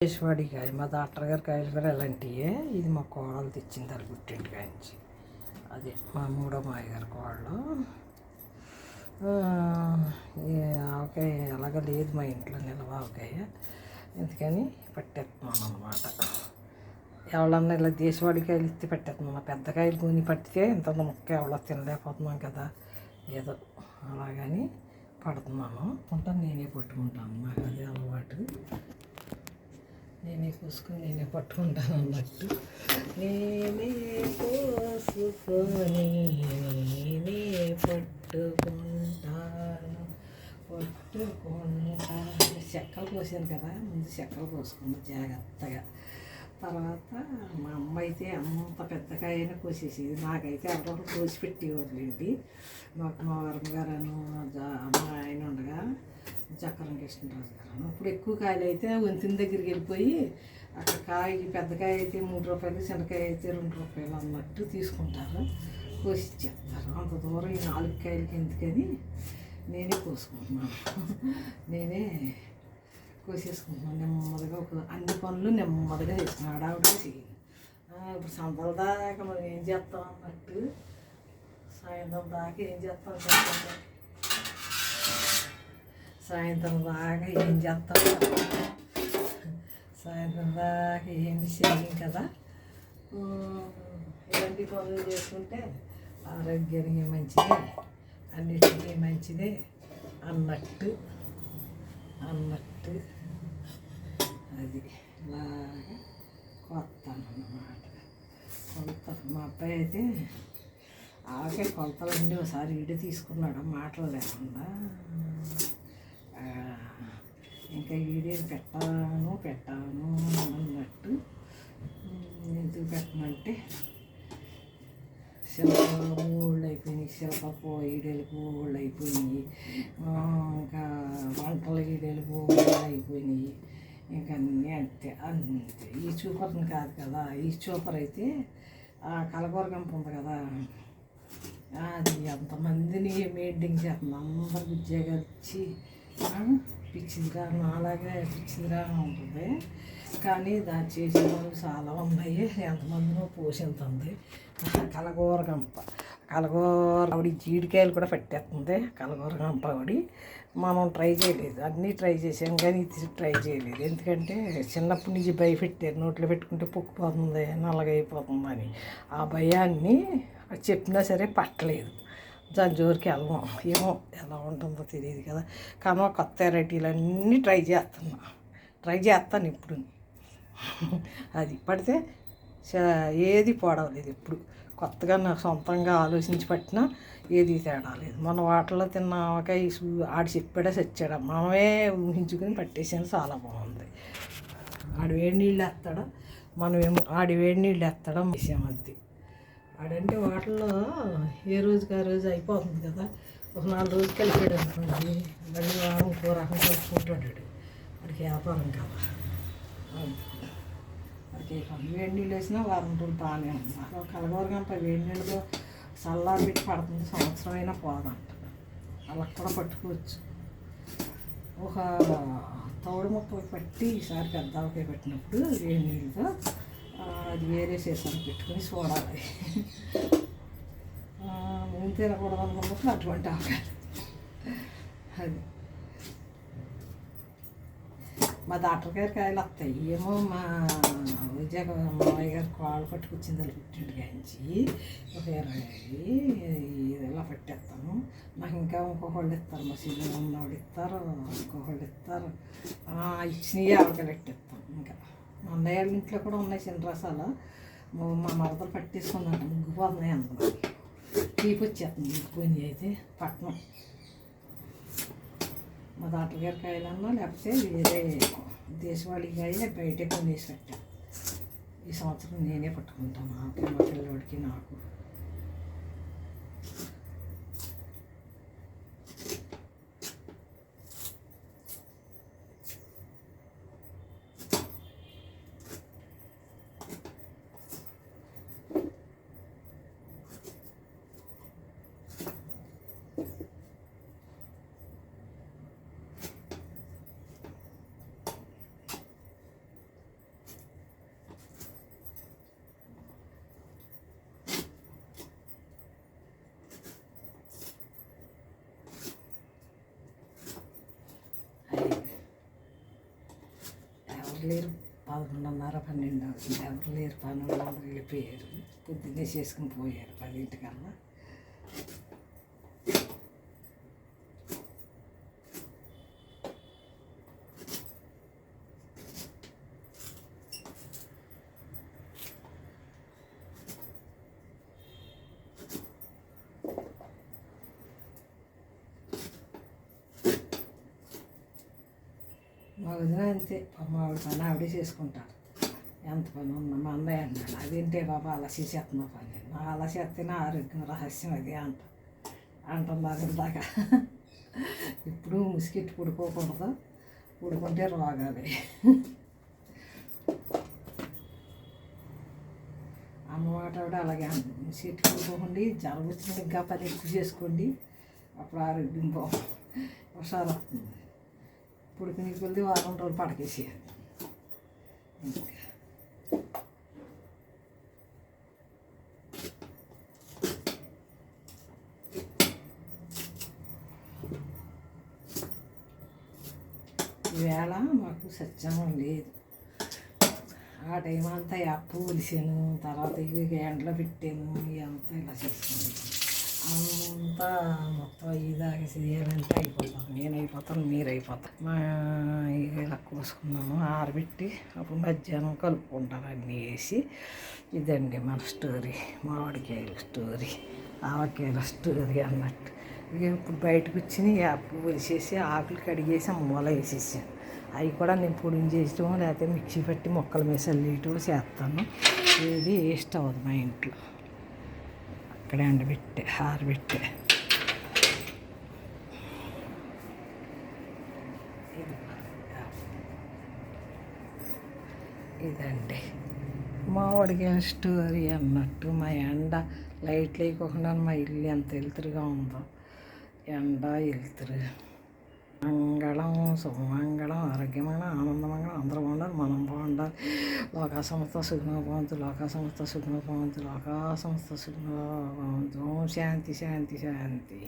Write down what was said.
దేశవాడికాయ మా డాక్టర్ గారి కాయలు కూడా ఎలాంటివే. ఇది మా కోడలు తెచ్చింది అది పుట్టింటికాయ నుంచి. అదే మా మూడో మాయ గారి కోడలు. ఆవకాయ ఎలాగ లేదు మా ఇంట్లో నిల్వ ఆవకాయ, ఎందుకని పట్టేస్తున్నాను అన్నమాట. ఎవరన్నా ఇలా దేశవాడికాయలు ఇస్తే పట్టేస్తున్నాను. పెద్ద కాయలు కొని పట్టితే ఇంత ముక్క ఎవరో తినలేకపోతున్నాం కదా, ఏదో అలాగని పడుతున్నాను. ఉంటాను, నేనే పట్టుకుంటాను, నాకు అదే అలవాటు. నేనే కోసుకొని నేనే పట్టుకుంటాను అన్నట్టు. నేనే కోసుకొని నేనే పట్టుకుంటాను. చెక్కలు కోసాను కదా, ముందు చెక్కలు కోసుకున్నాను జాగ్రత్తగా. తర్వాత మా అమ్మ అయితే అంత పెద్దకాయన కోసేసేది, నాకైతే ఎవరో కోసి పెట్టేవాళ్ళండి. మాకు మా వరం గారు మా ఆయన ఉండగా చక్రం కృష్ణరాజు గారు. ఇప్పుడు ఎక్కువ కాయలు అయితే వంతిన దగ్గరికి వెళ్ళిపోయి అక్కడ కాయ పెద్దకాయ అయితే 3 రూపాయలు, చిన్నకాయ అయితే 2 రూపాయలు అన్నట్టు తీసుకుంటారు, కోసి ఇచ్చేస్తారు. అంత దూరం ఈ 4 కాయలకి ఎందుకని నేనే కోసుకుంటున్నాను. నేనే కోసేసుకుంటున్నాను నెమ్మదిగా. అన్ని పనులు నెమ్మదిగా చేసుకున్నాను, ఆవిడ చేయాలి. ఇప్పుడు సంతల దాకా మనం ఏం చేస్తాం అన్నట్టు, సాయంత్రం దాకా ఏం చేస్తాం చెప్పండి. సాయంత్రం దాకా ఏం చేస్తాం, సాయంత్రం దాకా ఏమి చేయం కదా. ఇలాంటి పనులు చేసుకుంటే ఆరోగ్యానికి మంచిదే, అన్నిటికీ మంచిదే అన్నట్టు అది ఇలాగా కొత్తాను అన్నమాట. కొలత మా అబ్బాయి అయితే ఆకే కొలతలన్నీ ఒకసారి వీడియో తీసుకున్నాడు మాటలు లేకుండా. ఇంకా వీడియోలు పెట్టాను అన్నట్టు. ఎందుకు పెట్టమంటే శిల్ప ఊళ్ళు అయిపోయినాయి, శిల్ప వీడియోలు ఊళ్ళు అయిపోయినాయి, ఇంకా వంటల వీడియోలు ఊళ్ళు అయిపోయినాయి. ఇంకా అన్నీ అంతే. ఈ చూపర్ని కాదు కదా, ఈ చూపర్ అయితే కలగూరగంప ఉంది కదా, అది ఎంతమందిని మెయింటైన్ చేస్తుంది. అందరికి ఉద్యోగాలు ఇచ్చి పిచ్చిదిగా, అలాగే పిచ్చిదిగా ఉంటుంది. కానీ దాన్ని చేసే వాళ్ళు చాలా ఉన్నాయి, ఎంతమందినో పోషిస్తుంది. కలగూరగంప ఆవిడ జీడికాయలు కూడా పెట్టేస్తుంది. కలగూరగంప ఆవిడ మనం ట్రై చేయలేదు, అన్నీ ట్రై చేసాం కానీ ఇది ట్రై చేయలేదు. ఎందుకంటే చిన్నప్పటి నుంచి భయపెట్టారు, నోట్లో పెట్టుకుంటే పొక్కుపోతుంది, నల్లగైపోతుంది అని. ఆ భయాన్ని చెప్పినా సరే పట్టలేదు. దాని జోరికి వెళ్ళం, ఏమో ఎలా ఉంటుందో తెలియదు కదా. కానీ కొత్త వెరైటీలన్నీ ట్రై చేస్తాను ఇప్పుడు. అది పడితే ఏది పోవలేదు. ఇప్పుడు కొత్తగా నాకు సొంతంగా ఆలోచించి పట్టినా ఏది తేడా లేదు. మన వాటర్లో తిన్న ఆవకాయ ఆడు చెప్పాడా చచ్చాడా, మనమే ఊహించుకుని పట్టేసాను, చాలా బాగుంది. ఆడు వేడి నీళ్ళు వేస్తాడా, మనమేమో ఆడి వేడి నీళ్ళు వేస్తాడా వేసాము అంతే. ఆడంటే వాటర్లో ఏ రోజుకి ఆ రోజు అయిపోతుంది కదా. ఒక 4 రోజులు కలిపాడు అనుకోండి, మళ్ళీ వారం రకం కలుపుకుంటాడు. వాడికి వ్యాపారం కదా, వాడికి వేడి నీళ్ళు వేసినా వారం రోజులు బాగానే ఉంది. కలగూరగంప వేడి నీళ్ళతో చల్లారి పెట్టి పడుతుంది, సంవత్సరం అయినా పోదంట. అలా కూడా పట్టుకోవచ్చు. ఒక తౌడు ముక్క పట్టి ఈసారి పెద్ద ఆవకాయ పెట్టినప్పుడు వేడి నీళ్ళతో అది వేరే సీసాలు పెట్టుకొని చూడాలి. మేము తినకూడదు అనుకున్నప్పుడు అటువంటి ఆవకాయ. అది మా డాక్టర్ గారి కాయలు వస్తాయి ఏమో. మా విజయ్ మావయ్య గారి కాళ్ళు పట్టుకొచ్చింది అది పుట్టింటికాయ నుంచి ఒక 20 ఇలా పట్టేస్తాను. నాకు ఇంకా ఇంకొకళ్ళు ఇస్తారు, మా సీజన్ ఉన్నవాళ్ళు ఇస్తారు, ఇంకొకళ్ళు ఇస్తారు. ఇచ్చినవి ఆవకాయలు పెట్టేస్తాం. ఇంకా మా అన్నయ్య వాళ్ళ ఇంట్లో కూడా ఉన్నాయి చిన్న రసాలు. మా మరదలు పట్టేసుకుందంట, ముగ్గిపోతున్నాయి అందులో. తీపి వచ్చేస్తుంది ముగ్గిపోయినవి అయితే పట్నం. మా డాక్టర్ గారి కాయలన్నా లేకపోతే వేరే దేశవాళీ కాయ బయటే కొనేసి పెట్టాను. ఈ సంవత్సరం నేనే పట్టుకుంటాను ఆవకాయ, మా పిల్లవాడికి నాకు. ఎవరు లేరు. 11:30, 12 అవుతుంది. ఎవరు లేరు. పని వాళ్ళు వెళ్ళిపోయారు. పొద్దున్నే చేసుకుని పోయారు 10 మా వదిన అంతే. మా ఆవిడ పని ఆవిడే చేసుకుంటారు. ఎంత పని ఉన్నా మా అన్నయ్య అన్నాడు, అదేంటే బాబా అలా చేసేస్తున్నా పని, నా అలా చేస్తేనే ఆరోగ్యం రహస్యం అది అంటున్నారు దాకా. ఇప్పుడు ముసుకెట్టి పడుకోకూడదు, పడుకుంటే రోగాలే. అమ్మమాట కూడా అలాగే అంటుంది, ముసుకెట్టి పడుకోకండి, జ్వరం వచ్చినప్పుడు ఇంకా పని ఎక్కువ చేసుకోండి, అప్పుడు ఆరోగ్యం హుషారు వస్తుంది. పుడికిని కొద్ది వారం రోజులు పడకేసేయాలి. ఈవేళ మాకు సత్యం లేదు. ఆ టైం అంతా అప్పు ఒలిసాను, తర్వాత ఎండలో పెట్టాను, ఇదంతా ఇలా చేసుకున్నాను. అంతా మొత్తం ఇదాకా చేయాలంటే అయిపోతాను. నేను అయిపోతాను, మీరు అయిపోతాను. మా ఇలా కోసుకున్నాను, ఆరబెట్టి అప్పుడు మధ్యాహ్నం కలుపుకుంటాను అన్నీ వేసి. ఇదండి మన స్టోరీ, మామిడికాయల స్టోరీ, ఆవకాయల స్టోరీ అన్నట్టు. ఇక ఇప్పుడు బయటకు వచ్చి అప్పు వేసేసి ఆకులు కడిగేసి మూల వేసేసాను. అవి కూడా నేను పొడిని చేయటం, లేకపోతే మిక్సీ పట్టి మొక్కల మీద చల్లేయటం చేస్తాను. ఏది వేస్ట్ అవ్వదు మా ఇంట్లో. అక్కడే ఎండబెట్టే ఆరబెట్టే. ఇదండి మామిడికాయ స్టోరీ అన్నట్టు. మా ఎండ లైట్లు వేయకుండా మా ఇల్లు ఎంత వెలుతురుగా ఉందో. ఎండ వెలుతురు. మంగళం, శుభమంగళం, ఆరోగ్యమంగళం, ఆనందమంగళం. అందరూ బాగుండాలి, మనం బాగుండాలి. లోకా సంస్థ సుఖినో భవంతు, లోకా సంస్థ సుఖినో భవంతు, లోకా సంస్థ సుఖినో భవంతు. ఓం శాంతి శాంతి శాంతి.